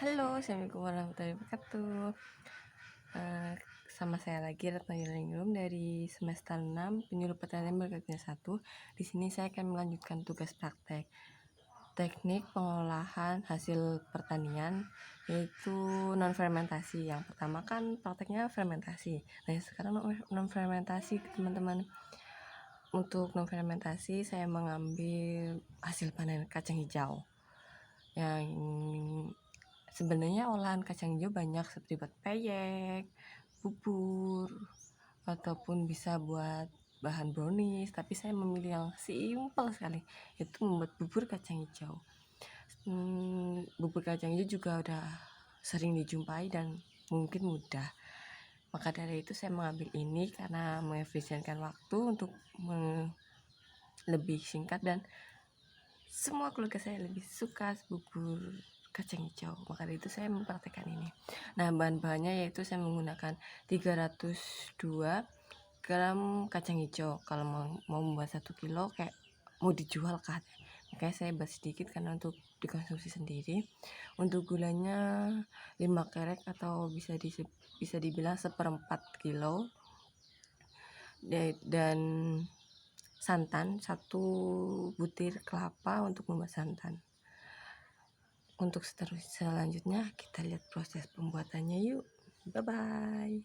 Halo, assalamualaikum warahmatullahi wabarakatuh. Sama saya lagi Retno Yulaningrum dari semester 6 Penyuluh Pertanian Berkelas 1. Di sini saya akan melanjutkan tugas praktek teknik pengolahan hasil pertanian, yaitu non fermentasi. Yang pertama kan prakteknya fermentasi. Nah, sekarang non fermentasi, teman-teman. Untuk non fermentasi saya mengambil hasil panen kacang hijau. Yang sebenarnya olahan kacang hijau banyak, seperti buat peyek, bubur, ataupun bisa buat bahan brownies, tapi saya memilih yang simpel sekali, yaitu membuat bubur kacang hijau. Bubur kacang hijau juga udah sering dijumpai dan mungkin mudah. Maka dari itu saya mengambil ini karena mengefisienkan waktu untuk lebih singkat, dan semua keluarga saya lebih suka bubur kacang hijau. Maka dari itu saya mempraktekkan ini. Nah, bahan-bahannya yaitu saya menggunakan 302 gram kacang hijau. Kalau mau membuat 1 kilo kayak mau dijual kan, makanya saya buat sedikit karena untuk dikonsumsi sendiri. Untuk gulanya 5 kerek atau bisa dibilang 1/4 kilo, dan santan 1 butir kelapa untuk membuat santan. Untuk selanjutnya kita lihat proses pembuatannya yuk. Bye bye.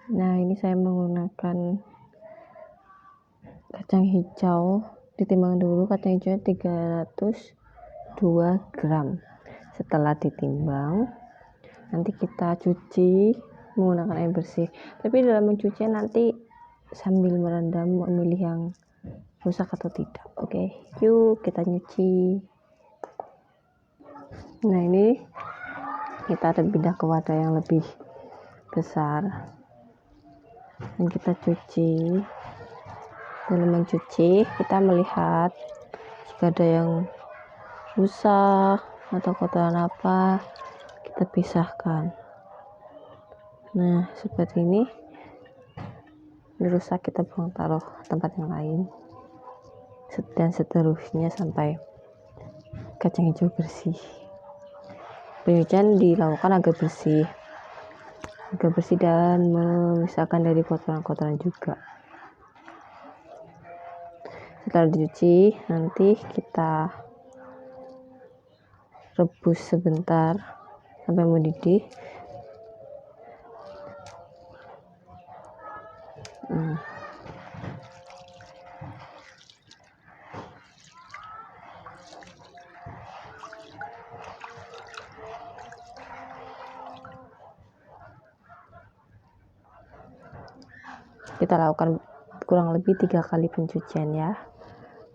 Nah, ini saya menggunakan kacang hijau. Ditimbang dulu, kacang hijau 302 gram. Setelah ditimbang, nanti kita cuci menggunakan air bersih. Tapi dalam mencuci nanti sambil merendam, memilih yang rusak atau tidak. Oke, yuk kita nyuci. Nah, ini kita akan pindah ke wadah yang lebih besar dan kita cuci. Dalam mencuci kita melihat jika ada yang rusak atau kotoran apa, kita pisahkan. Nah, seperti ini rusak, kita buang, taruh tempat yang lain, dan seterusnya sampai kacang hijau bersih. Pencucian dilakukan agar bersih dan memisahkan dari kotoran-kotoran juga. Setelah dicuci, nanti kita rebus sebentar sampai mendidih. Kita lakukan kurang lebih 3 kali pencucian ya.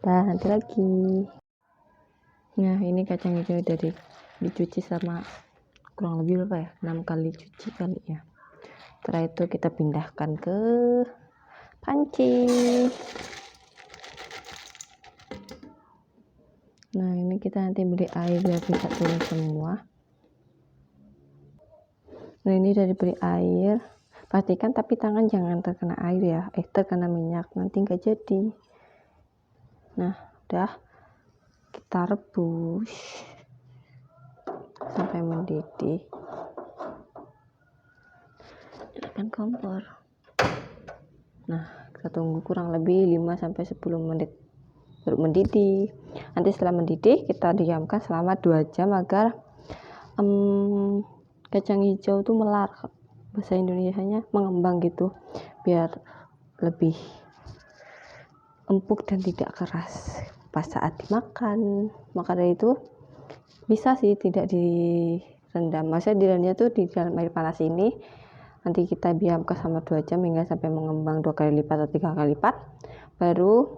Dan nanti lagi. Nah, ini kacang hijau dari dicuci sama kurang lebih berapa ya? 6 kali cuci kali ya. Setelah itu kita pindahkan ke panci. Nah, ini kita nanti beri air biar bisa turun semua. Nah, ini udah diberi air. Pastikan tapi tangan jangan terkena air ya, terkena minyak, nanti nggak jadi. Nah, udah kita rebus sampai mendidih. Hidupkan kompor. Nah, kita tunggu kurang lebih 5-10 menit baru mendidih. Nanti setelah mendidih kita diamkan selama 2 jam agar kacang hijau tuh melar, bahasa Indonesianya mengembang gitu, biar lebih empuk dan tidak keras pas saat dimakan. Maka dari itu bisa sih tidak direndam, maksudnya direndamnya tuh di dalam air panas ini. Nanti kita diamkan selama 2 jam hingga sampai mengembang 2 kali lipat atau 3 kali lipat, baru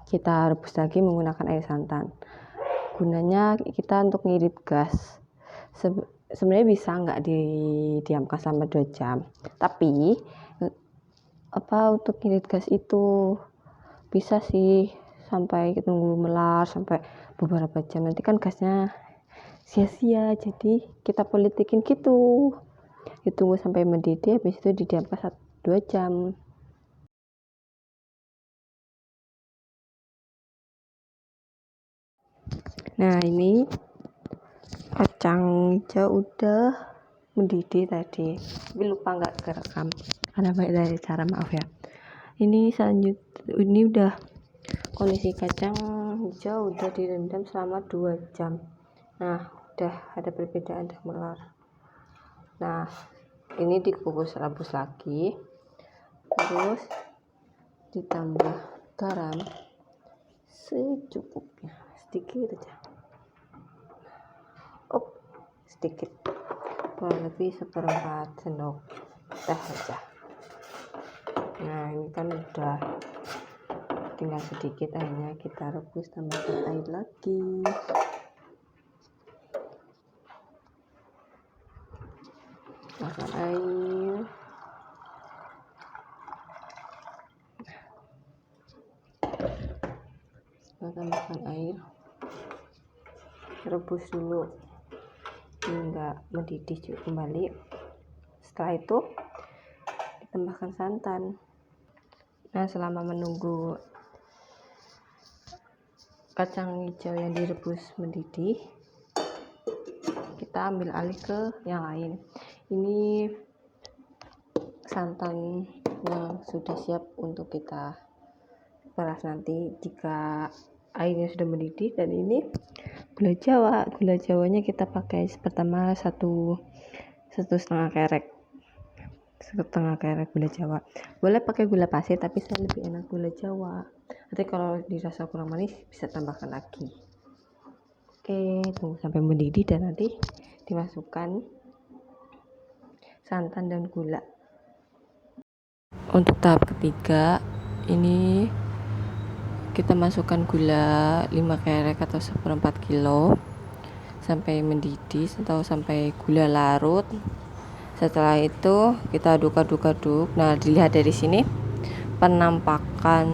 kita rebus lagi menggunakan air santan. Gunanya kita untuk ngirit gas. Sebenarnya bisa nggak didiamkan selama 2 jam, tapi untuk ngirit gas itu bisa sih sampai tunggu melar sampai beberapa jam, nanti kan gasnya sia-sia. Jadi kita politikin gitu, ditunggu sampai mendidih, habis itu didiamkan 2 jam. Nah, ini Kacang hijau udah mendidih tadi, tapi lupa nggak kerekam karena banyak dari cara, maaf ya. Ini udah kondisi kacang hijau udah direndam selama 2 jam. Nah, udah ada perbedaan, udah melar. Nah, ini dikukus rebus lagi, terus ditambah garam secukupnya, sedikit aja, sedikit, kurang lebih 1/4 sendok teh aja. Nah, ini kan udah tinggal sedikit, akhirnya kita rebus, tambahkan air lagi. Tambahkan air. Tambahkan air, rebus dulu hingga mendidih kembali. Setelah itu ditambahkan santan. Nah, selama menunggu kacang hijau yang direbus mendidih, kita ambil alih ke yang lain. Ini santan yang sudah siap untuk kita peras nanti jika airnya sudah mendidih. Dan ini gula jawanya kita pakai pertama setengah kerek gula jawa. Boleh pakai gula pasir, tapi saya lebih enak gula jawa. Nanti kalau dirasa kurang manis bisa tambahkan lagi. Oke, tunggu sampai mendidih dan nanti dimasukkan santan dan gula. Untuk tahap ketiga, ini kita masukkan gula 5 kerek atau 1/4 kilo sampai mendidih atau sampai gula larut. Setelah itu kita aduk-aduk. Nah, dilihat dari sini penampakan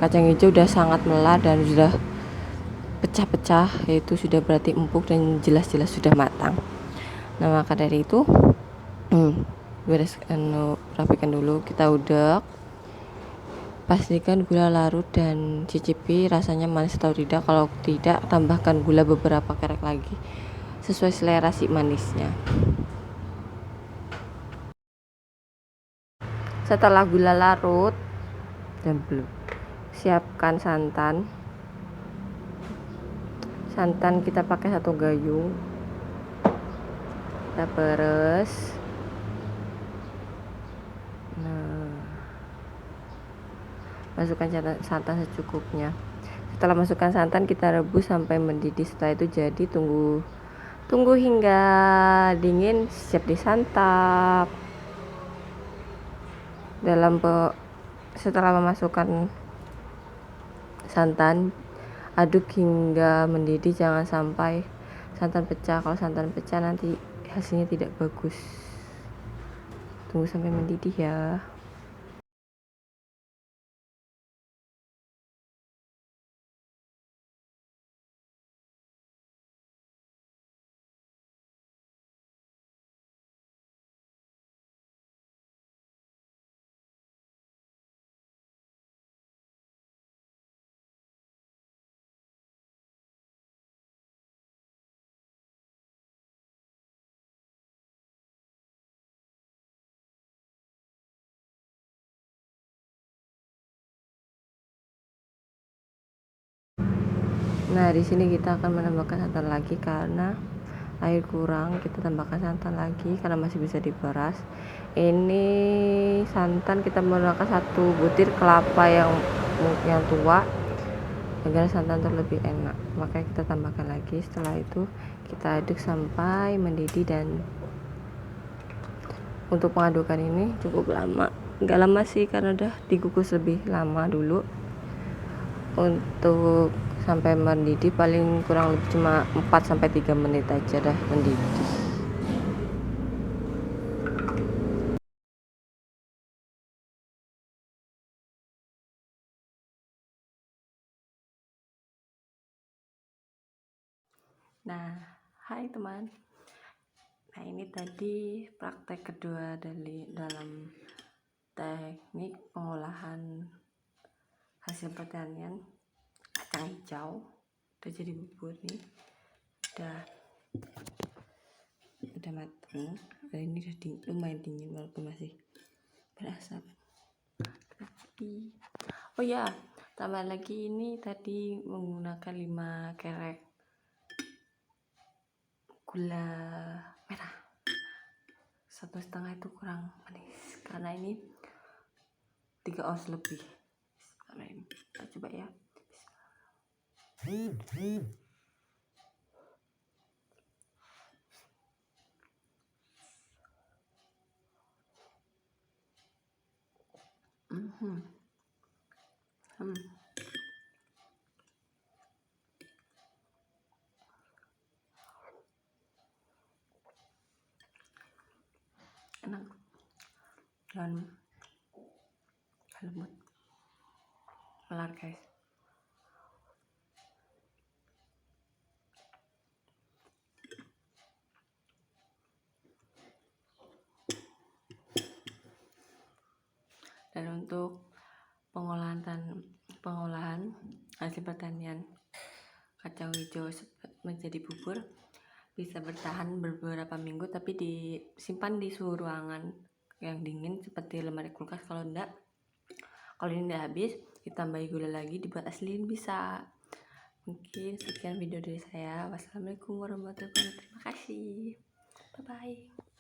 kacang hijau udah sangat melar dan sudah pecah-pecah, yaitu sudah berarti empuk dan jelas-jelas sudah matang. Nah, maka dari itu rapikan dulu, kita udek, pastikan gula larut dan cicipi rasanya manis atau tidak. Kalau tidak, tambahkan gula beberapa kerek lagi sesuai selera si manisnya. Setelah gula larut dan belum, siapkan santan kita pakai 1 gayung, kita peres. Nah, masukkan santan secukupnya. Setelah masukkan santan, kita rebus sampai mendidih. Setelah itu jadi tunggu hingga dingin, siap disantap. Setelah memasukkan santan, aduk hingga mendidih, jangan sampai santan pecah. Kalau santan pecah nanti hasilnya tidak bagus. Tunggu sampai mendidih ya. Nah, di sini kita akan menambahkan santan lagi karena air kurang. Kita tambahkan santan lagi karena masih bisa diperas. Ini santan kita menggunakan 1 butir kelapa yang tua agar santan terlebih enak, makanya kita tambahkan lagi. Setelah itu kita aduk sampai mendidih, dan untuk pengadukan ini cukup lama, nggak lama sih karena udah dikukus lebih lama dulu. Untuk sampai mendidih paling kurang lebih cuma 4-3 menit aja dah mendidih. Nah, hai teman. Nah, ini tadi praktek kedua dalam teknik pengolahan hasil pertanian kacang hijau. Udah jadi bubur nih, udah udah matang. Ini udah lumayan dingin walaupun masih berasap. Oh ya, tambah lagi ini tadi menggunakan 5 kerek gula merah. 1,5 itu kurang manis karena ini 3 oz lebih. Kita coba ya. Enak dan lembut, melar guys. Dan untuk pengolahan hasil pertanian kacang hijau menjadi bubur bisa bertahan beberapa minggu, tapi disimpan di suhu ruangan yang dingin seperti lemari kulkas. Kalau ini udah habis, ditambahi gula lagi, dibuat aslin bisa. Mungkin sekian video dari saya. Wassalamualaikum warahmatullahi wabarakatuh. Terima kasih. Bye bye.